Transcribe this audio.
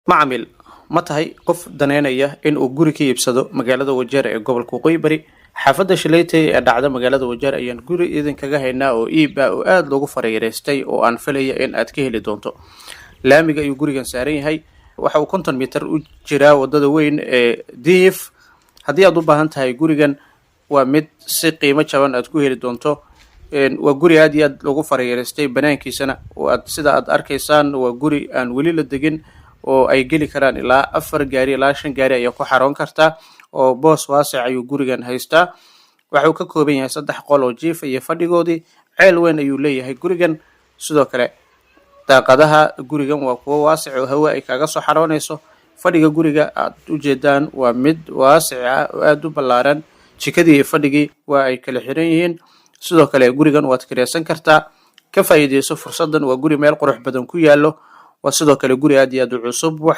macamil ma tahay qof daneynaya in uu guri ka iibsado magaalada Wajeer ee gobolka Waqooyi Bari xaafadda Shileetay ee dhacda magaalada Wajeer ayaan guri idinkaga haynaa oo iib ah oo aad loogu fareereystay oo aan filaya in aad ka heli doonto laamiga ayuu gurigan saaran yahay waxa uu 50 mitir u jiraa wadada weyn ee Diif haddii aad u baahan tahay gurigan waa mid si qiimo jaban aad ku heli doonto waa guri aad iyo aad loogu fareereystay banaankiisana oo aad sida aad arkaysaan waa guri aan weli la degin oo ay geli karaan ilaa 4 gaari ilaa 5 gaari ayaa ku xaroon kartaa oo boos waasic ayuu gurigan haystaa waxa uu ka kooban yahay 3 qol oo jiif iyo fadhigoodii ceel weyn ayuu leeyahay gurigan sidoo kale daaqadaha gurigan waa kuwo waasic oo hawo ay kaga soo xaroonayso fadhiga guriga aad u jeedaan waa mid waasic ah oo aad u ballaaran jikadii iyo fadhigii waa ay kala xiran yihiin sidoo kale gurigan waad kireysan kartaa ka faa'iideyso fursadan waa guri meel qurux badan ku yaalo waa sidoo kale guri aad iyo aad u cusub